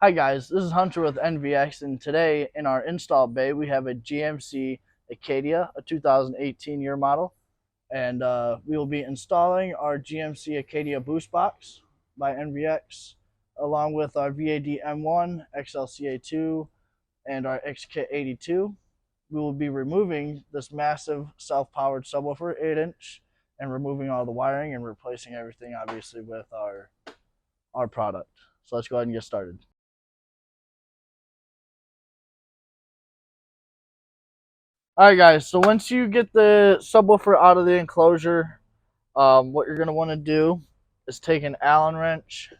Hi guys, this is Hunter with NVX, and today in our install bay we have a GMC Acadia, a 2018 year model, and we will be installing our GMC Acadia boost box by NVX, along with our VAD M1, XLCA2, and our XK82. We will be removing this massive self-powered subwoofer, 8-inch, and removing all the wiring and replacing everything, obviously, with our product. So let's go ahead and get started. All right, guys, so once you get the subwoofer out of the enclosure, what you're going to want to do is take an Allen wrench.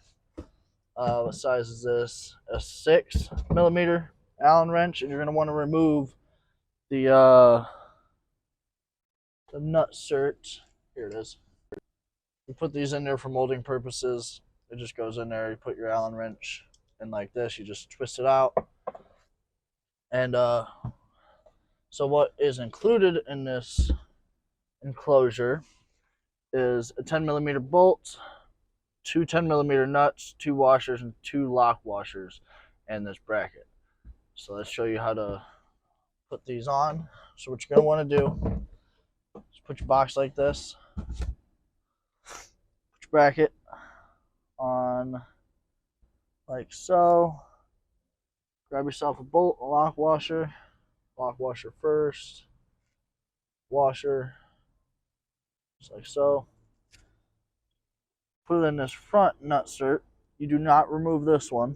What size is this? A 6mm Allen wrench, and you're going to want to remove the nut cert. Here it is. You put these in there for molding purposes. It just goes in there. You put your Allen wrench in like this. You just twist it out. And so what is included in this enclosure is a 10mm bolt, two 10mm nuts, two washers, and two lock washers, and this bracket. So let's show you how to put these on. So what you're going to want to do is put your box like this, put your bracket on like so, grab yourself a bolt, a lock washer first, washer, just like so. Put it in this front nut cert. You do not remove this one.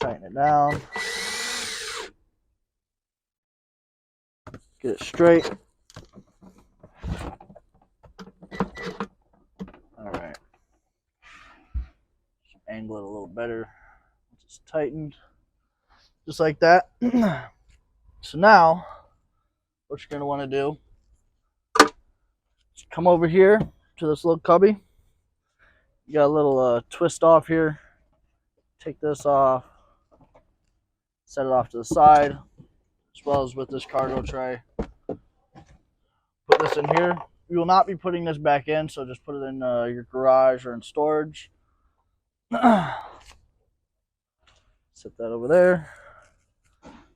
Tighten it down. Get it straight. Alright. Angle it a little better. It's tightened. Just like that. So now, what you're going to want to do is come over here to this little cubby. You got a little twist off here. Take this off. Set it off to the side, as well as with this cargo tray. Put this in here. You will not be putting this back in, so just put it in your garage or in storage. Set that over there.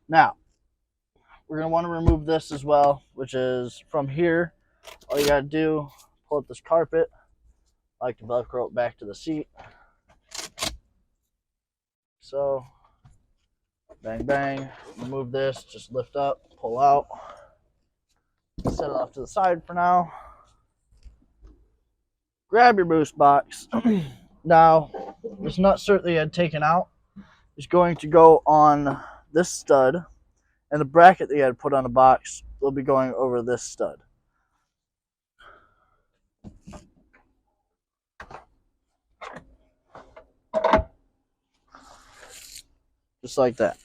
Now, we're going to want to remove this as well, which is from here. All you got to do, pull up this carpet. I like to Velcro it back to the seat. So, bang, bang. Remove this. Just lift up, pull out. Set it off to the side for now. Grab your boost box. Now, this nut cert that you had taken out is going to go on this stud, and the bracket that you had put on the box will be going over this stud. Just like that.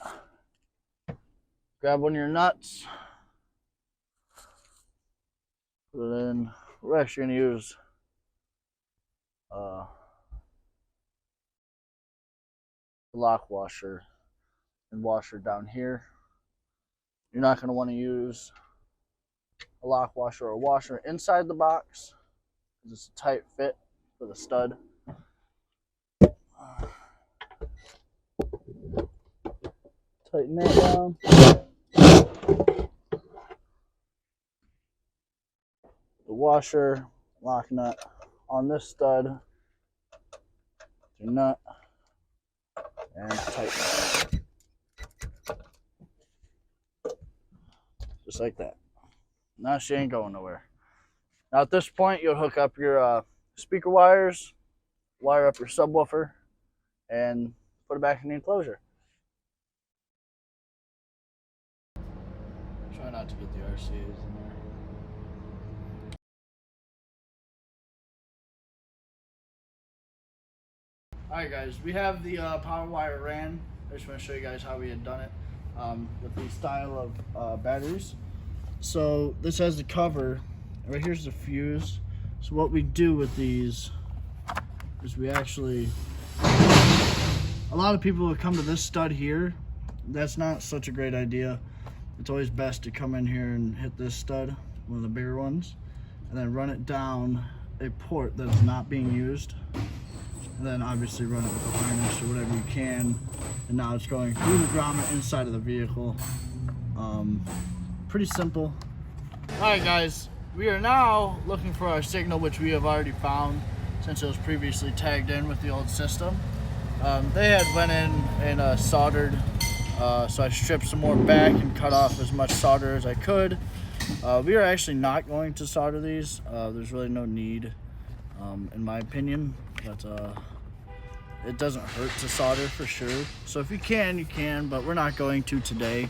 Grab one of your nuts. Put it in. We're actually going to use the lock washer and washer down here. You're not going to want to use a lock washer or a washer inside the box because it's a tight fit for the stud. Tighten that down. The washer, lock nut on this stud. Your nut. And tighten it. Just like that. Now she ain't going nowhere. Now at this point, you'll hook up your speaker wires, wire up your subwoofer, and put it back in the enclosure. Try not to get the RCAs in there. Alright guys, we have the power wire ran. I just want to show you guys how we had done it with these style of batteries. So this has the cover. Right here's the fuse. So what we do with these is we actually, a lot of people would come to this stud here. That's not such a great idea. it's always best to come in here and hit this stud, one of the bigger ones, and then run it down a port that is not being used. And then obviously run it with a harness or whatever you can. And now it's going through the grommet inside of the vehicle. Pretty simple. Alright guys, we are now looking for our signal, which we have already found since it was previously tagged in with the old system. They had went in and soldered, so I stripped some more back and cut off as much solder as I could. We are actually not going to solder these. There's really no need, in my opinion, but it doesn't hurt to solder for sure. So if you can, you can, but we're not going to today.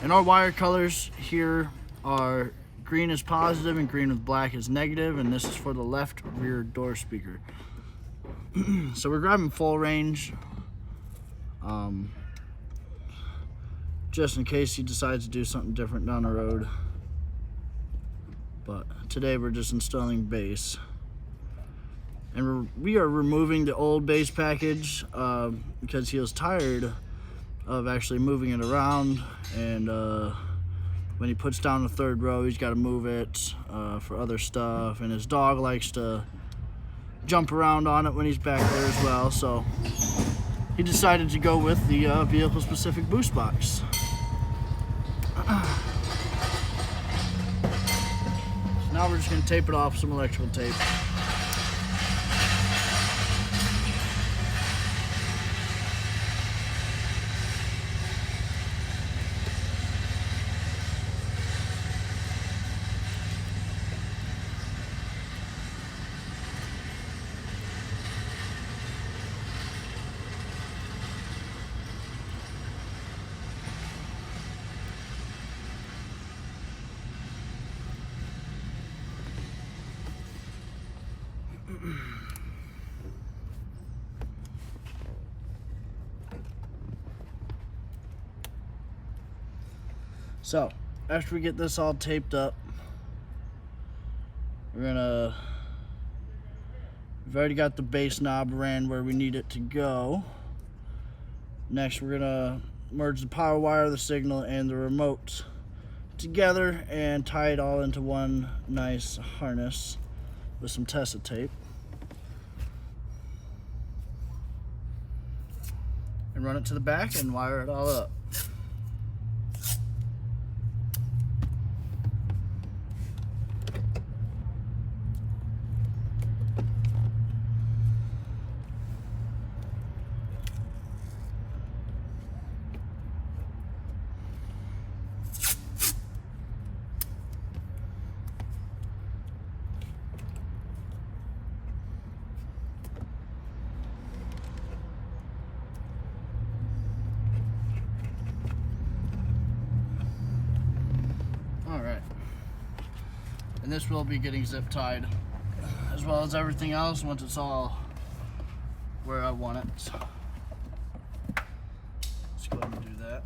And our wire colors here are green is positive and green with black is negative, and this is for the left rear door speaker. So we're grabbing full range, just in case he decides to do something different down the road. But today we're just installing base. And we are removing the old base package because he was tired of actually moving it around, and when he puts down the third row, he's got to move it for other stuff, and his dog likes to jump around on it when he's back there as well, so he decided to go with the vehicle specific boost box. So now we're just going to tape it off with some electrical tape. So after we get this all taped up, we've already got the base knob ran where we need it to go. Next we're gonna merge the power wire, the signal, and the remote together and tie it all into one nice harness with some Tessa tape. And run it to the back and wire it all up. And this will be getting zip tied, as well as everything else once it's all where I want it. Let's go ahead and do that.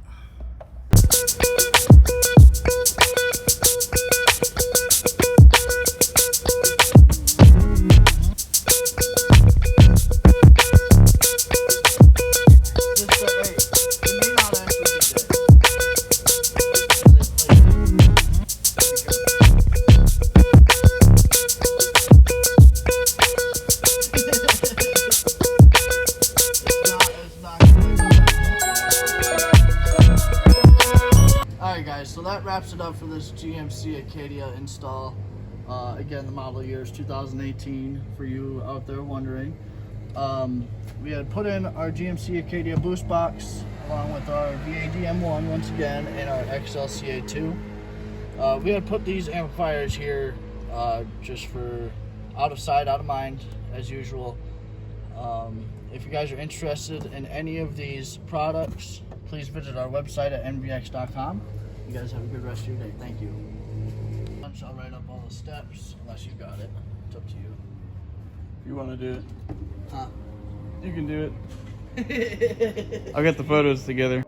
So that wraps it up for this GMC Acadia install. Again, the model year is 2018 for you out there wondering. We had put in our GMC Acadia boost box along with our VADM1 once again and our XLCA2. We had put these amplifiers here just for out of sight, out of mind, as usual. If you guys are interested in any of these products, please visit our website at nvx.com. You guys have a good rest of your day. Thank you. I'll write up all the steps, unless you got it. It's up to you. If you want to do it. Huh? You can do it. I'll get the photos together.